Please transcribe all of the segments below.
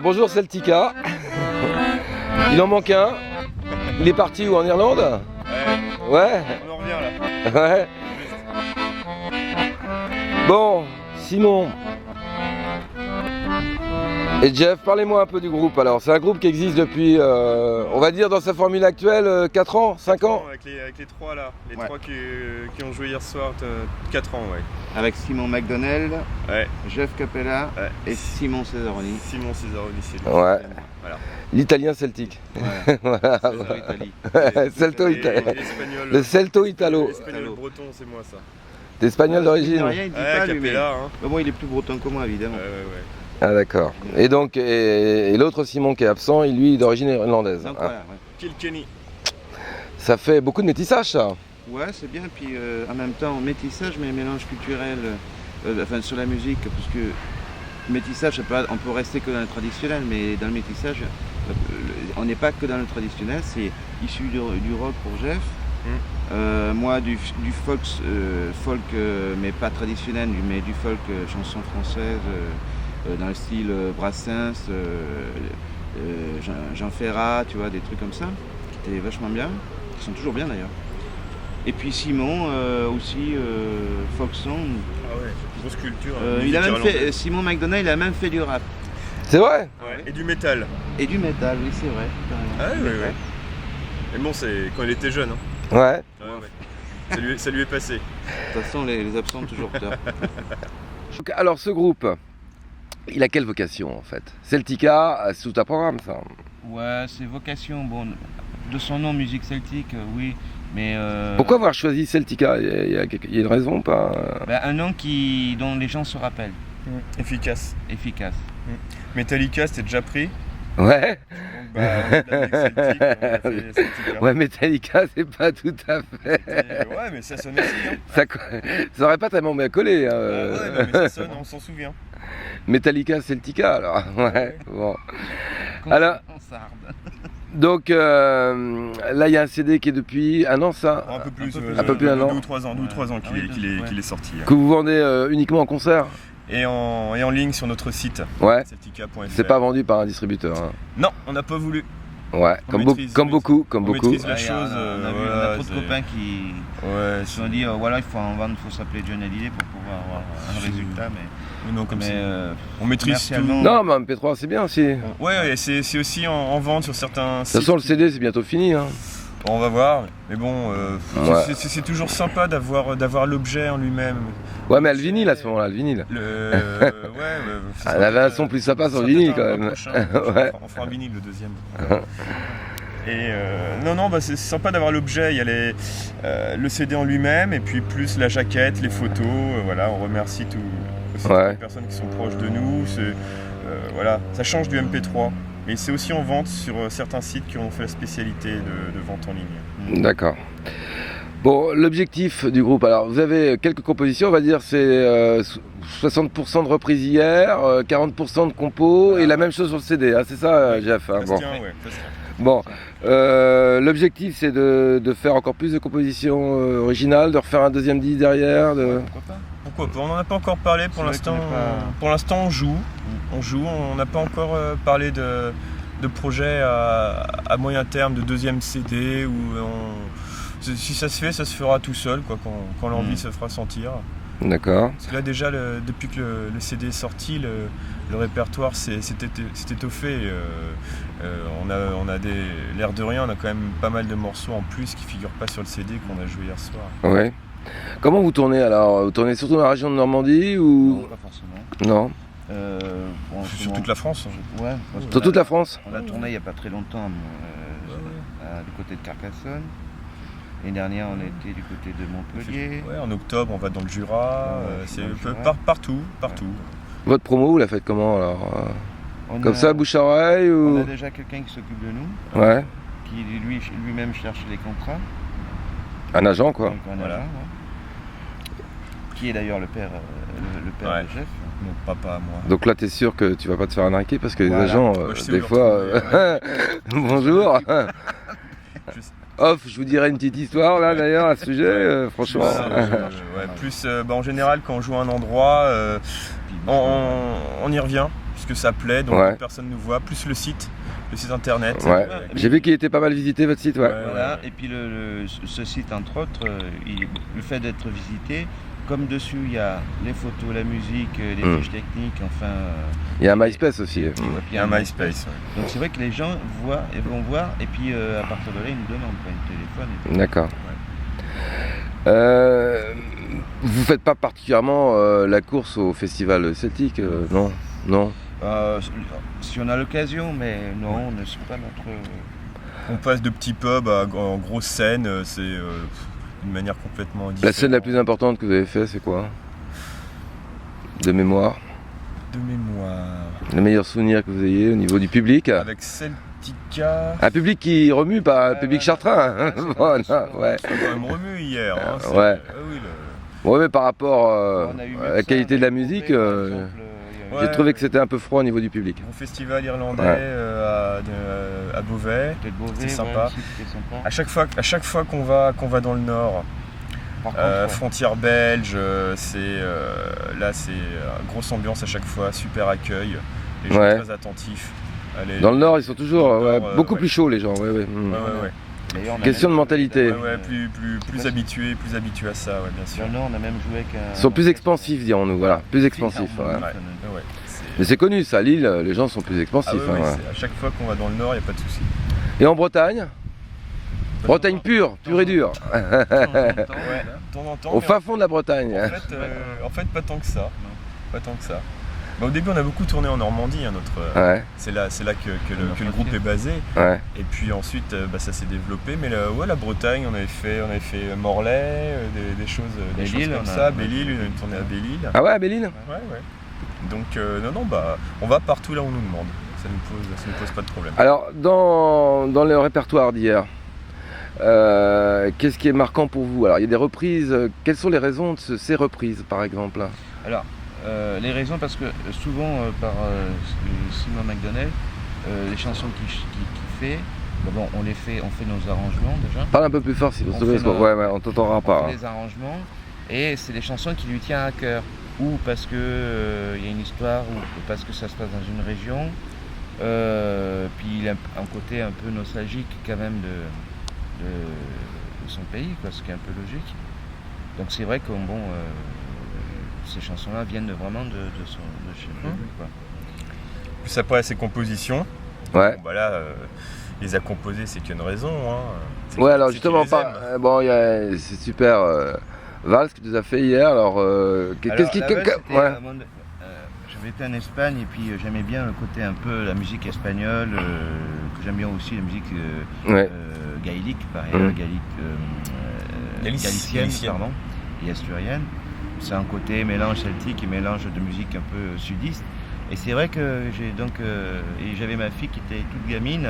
bonjour Celtica. Il en manque un. Il est parti où, en Irlande? Ouais. On en revient là. Ouais. Bon, Simon et Jeff, parlez-moi un peu du groupe alors. C'est un groupe qui existe depuis, on va dire dans sa formule actuelle, 4 ans, 5 ans? Avec les trois là, les trois qui ont joué hier soir, 4 ans, ouais. Avec Simon McDonnell, Ouais. Jeff Capella et Simon Cesaroni. Simon Cesaroni, c'est lui. Ouais. Voilà. L'italien celtique. Ouais. Voilà. César Italie. Celto Et Italo. l'espagnol. Le Celto Italo. L'espagnol breton, c'est moi ça. T'es espagnol d'origine? Rien, il dit pas, lui, mais... Capella, hein. Bah bon, il est plus breton que moi, évidemment. Ouais. Ah d'accord. Et donc, et l'autre Simon qui est absent, lui, d'origine irlandaise. Donc hein. voilà, ouais. Kilkenny. Ça fait beaucoup de métissage, ça. Ouais, c'est bien. Puis en même temps, métissage, mais mélange culturel, enfin sur la musique, parce que métissage, on peut rester que dans le traditionnel, mais dans le métissage, on n'est pas que dans le traditionnel. C'est issu du rock pour Jeff. Moi du folk, mais pas traditionnel, mais du folk chanson française dans le style Brassens, Jean Ferrat, tu vois, des trucs comme ça, qui étaient vachement bien, qui sont toujours bien d'ailleurs. Et puis Simon aussi, folk song. Ah ouais, grosse culture. Il a même fait, Simon McDonnell, il a même fait du rap. C'est vrai? Ouais. Et du métal. Et du métal, oui c'est vrai. Ah ouais. Mais bon, c'est quand il était jeune. Hein. Ouais. Ouais. Ça lui est passé. De toute façon, les absents ont toujours tort. Alors ce groupe, il a quelle vocation en fait? Celtica, c'est tout un programme ça. Ouais, c'est vocation, bon, de son nom, musique celtique, oui, mais... Pourquoi avoir choisi Celtica? Il y a une raison pas? Un nom dont les gens se rappellent. Efficace. Metallica, c'était déjà pris. Ouais. Donc, la musique celtique, on a fait Celtica. Ouais, Metallica, c'est pas tout à fait. Ouais, mais ça sonne aussi. Hein. Ça aurait pas tellement bien collé. Ouais, non, mais ça sonne, on s'en souvient. Metallica, Celtica, alors. Ouais. Bon. Alors. Donc là, il y a un CD qui est depuis un an, ça. Un peu plus. Un peu plus d'un an. 2 ou 3 ans qu'il est sorti. Que vous vendez uniquement en concert. Et en ligne sur notre site. Ouais. Celtica.fr. C'est pas vendu par un distributeur. Hein. Non, on n'a pas voulu. Ouais, comme beaucoup. On maîtrise la chose. On a trop de copains qui se sont dit voilà, il faut en vendre, il faut s'appeler John Hallyday pour pouvoir avoir un résultat. Mais non, comme on maîtrise tout. Non, mais MP3 c'est bien aussi. Ouais, c'est aussi en vente sur certains sites. De toute façon, le CD c'est bientôt fini. Hein. On va voir, mais bon, c'est toujours sympa d'avoir l'objet en lui-même. Ouais, mais le vinyle à ce moment-là, le vinyle. Elle avait un son plus sympa sur le vinyle quand même. On fera un vinyle le deuxième. Et non, c'est sympa d'avoir l'objet. Il y a le CD en lui-même, et puis plus la jaquette, les photos. Voilà, on remercie toutes les personnes qui sont proches de nous. Voilà, ça change du MP3. Mais c'est aussi en vente sur certains sites qui ont fait la spécialité de vente en ligne. D'accord. Bon, l'objectif du groupe, alors vous avez quelques compositions, on va dire c'est 60% de reprises hier, 40% de compos et la même chose sur le CD, hein, c'est ça Jeff hein, bon. Bon, l'objectif c'est de faire encore plus de compositions originales, de refaire un deuxième disque derrière. Pourquoi pas? On n'en a pas encore parlé pour l'instant. Pour l'instant on joue. On n'a pas encore parlé de projet à moyen terme, de deuxième CD. Si ça se fait, ça se fera tout seul, quoi, quand l'envie se fera sentir. D'accord. Parce que là déjà, depuis que le CD est sorti, le répertoire s'est étoffé. On a l'air de rien, on a quand même pas mal de morceaux en plus qui figurent pas sur le CD qu'on a joué hier soir. Ouais. Comment vous tournez alors? Vous tournez surtout dans la région de Normandie ou? Non, pas forcément. Non. Sur toute la France. Ouais. Sur toute la France. On a tourné il n'y a pas très longtemps du côté de Carcassonne. L'année dernière, on était du côté de Montpellier. Ouais, en octobre, on va dans le Jura. C'est partout. Votre promo, vous la faites comment alors? Comme ça, bouche à oreille ou... On a déjà quelqu'un qui s'occupe de nous. Ouais. Qui lui-même cherche les contrats. Un agent quoi. Donc, voilà. Ouais. Qui est d'ailleurs le père de Jeff. Mon papa, moi. Donc là, t'es sûr que tu vas pas te faire arnaquer parce que les agents, des fois... Bonjour. Je vous dirai une petite histoire là d'ailleurs à ce sujet, franchement. En général, quand on joue à un endroit, on y revient. puisque ça plaît, donc Ouais. personne nous voit, plus le site internet. Ouais. J'ai vu qu'il était pas mal visité votre site, ouais. Ouais. Voilà. Et puis ce site, entre autres, le fait d'être visité, comme dessus il y a les photos, la musique, les fiches techniques, enfin. Il y a un MySpace aussi. et puis Il y a un MySpace. Donc c'est vrai que les gens vont voir, et puis à partir de là, ils nous demandent quoi, un téléphone. Et tout. D'accord. Vous faites pas particulièrement la course au festival celtique, non? Non. Si on a l'occasion, mais non, ne c'est pas notre. On passe de petits pubs en grosse scène, c'est d'une manière complètement différente. La scène la plus importante que vous avez fait, c'est quoi? De mémoire? De mémoire. Le meilleur souvenir que vous ayez au niveau du public? Avec Celtica. Un public qui remue, pas un public chartrain. Hein. Bon, non, ouais. Ça a quand même remu hier. Hein, Ouais. Oui, Ouais, mais par rapport On a eu à la Médecin, qualité de la on a eu musique, Beauvais, par exemple, il y a eu j'ai trouvé que c'était un peu froid au niveau du public. Bon festival irlandais Ouais. à Beauvais. peut-être Beauvais, C'est sympa. aussi, c'était sympa. À chaque fois qu'on va dans le nord, Par contre, ouais. frontière belge, là c'est grosse ambiance à chaque fois, super accueil, les gens Ouais. très attentifs. Dans le Nord, ils sont toujours Dans le ouais, Nord, beaucoup ouais. plus chauds, les gens. Ouais, ouais. Ouais. D'ailleurs, on a Question de même- mentalité. Ouais, plus habitués à ça, ouais, bien sûr. Dans le Nord, on a même joué avec un. Ils sont plus expansifs, dirons-nous. Voilà, plus expansifs. Ouais. Ouais. Ouais, Mais c'est connu, ça. À Lille, les gens sont plus Ah expansifs. ouais, hein, ouais. à chaque fois qu'on va dans le nord, il n'y a pas de souci. Et en Bretagne? Bretagne pure et dure. Ouais, de temps en temps. Au mais fin fond de la Bretagne. en fait, pas tant que ça. Pas tant que ça. Bah, au début, on a beaucoup tourné en Normandie. Ouais, C'est là que le groupe est basé. ouais. Et puis ensuite, ça s'est développé. Mais la Bretagne, on avait fait Morlaix, des choses Belle-Île, comme on a- ça. Belle-Île, une tournée à Belle-Île. Ah ouais, à Belle-Île? Ouais. Donc on va partout là où on nous demande. Ça nous pose pas de problème. Alors, dans le répertoire d'hier, qu'est-ce qui est marquant pour vous? Alors, il y a des reprises. Quelles sont les raisons de ces reprises, par exemple? Alors, les raisons, parce que souvent, par Simon McDonnell, les chansons qu'il fait, bon, on fait nos arrangements déjà. Parle un peu plus fort si vous On savez. fait nos- Ouais, on t'entendra On pas. fait des arrangements, et c'est des chansons qui lui tiennent à cœur. Ou parce que il y a une histoire, ou parce que ça se passe dans une région. Puis il a un côté un peu nostalgique quand même de son pays, quoi, ce qui est un peu logique. Donc c'est vrai que ces chansons-là viennent vraiment de chez lui, quoi. Plus après ses compositions. Ouais. Bon, bah là, il les a composées, c'est qu'il y a une raison. Hein. C'est Ouais, qu'il- alors c'est justement, qu'il les aime. bon, c'est super. Valse que tu nous as fait hier. Alors, qu'est-ce qui. Alors, la base, c'était, Ouais. j'avais été en Espagne, et puis j'aimais bien le côté un peu la musique espagnole, que j'aime bien aussi, la musique Ouais. gaélique, pareil, Galicienne. galicienne, pardon, et asturienne. C'est un côté mélange celtique et mélange de musique un peu sudiste. Et c'est vrai que et j'avais ma fille qui était toute gamine,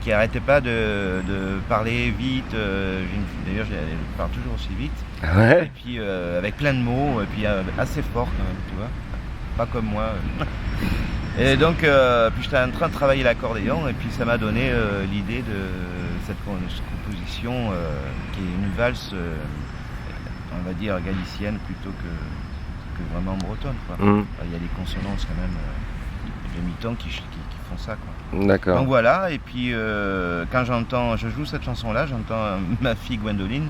qui arrêtait pas de parler vite. D'ailleurs, elle parle toujours aussi vite. Et Ouais. puis avec plein de mots, et puis assez fort quand même, tu vois. Pas comme moi. Et donc, puis j'étais en train de travailler l'accordéon, et puis ça m'a donné l'idée de cette composition qui est une valse, on va dire galicienne plutôt que vraiment bretonne, quoi. Il y a des consonances quand même de mi-temps qui font ça, quoi. D'accord. Donc voilà, et puis quand je joue cette chanson-là, j'entends ma fille Gwendoline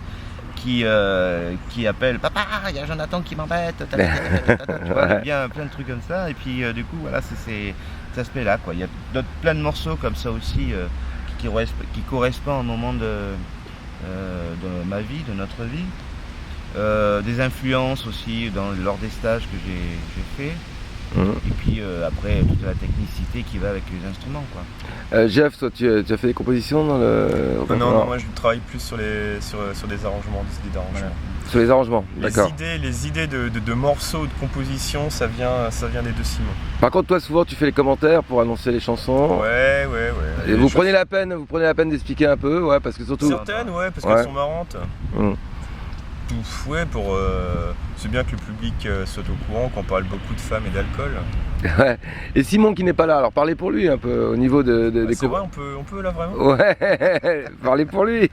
qui appelle « Papa, il y a Jonathan qui m'embête !» Tu vois, il y a plein de trucs comme ça, et puis du coup, voilà, c'est cet aspect-là, quoi. Il y a plein de morceaux comme ça aussi qui correspondent au moment de ma vie, de notre vie. Des influences aussi lors des stages que j'ai fait. Et puis après toute la technicité qui va avec les instruments, quoi. Jeff, toi tu as fait des compositions dans le. Non, moi je travaille plus sur des arrangements, des idées d'arrangement. Voilà. Sur les arrangements, d'accord. Les idées de morceaux, de composition, ça vient des deux Simon. Par contre, toi souvent tu fais les commentaires pour annoncer les chansons. Ouais. Et vous prenez la peine d'expliquer un peu, ouais, parce que surtout. Certaines, ouais, parce Ouais. qu'elles sont marrantes. Mm. Ouais, c'est bien que le public soit au courant qu'on parle beaucoup de femmes et d'alcool. Ouais. Et Simon qui n'est pas là, alors parlez pour lui un peu au niveau des C'est vrai, on peut là vraiment. Ouais, parlez pour lui.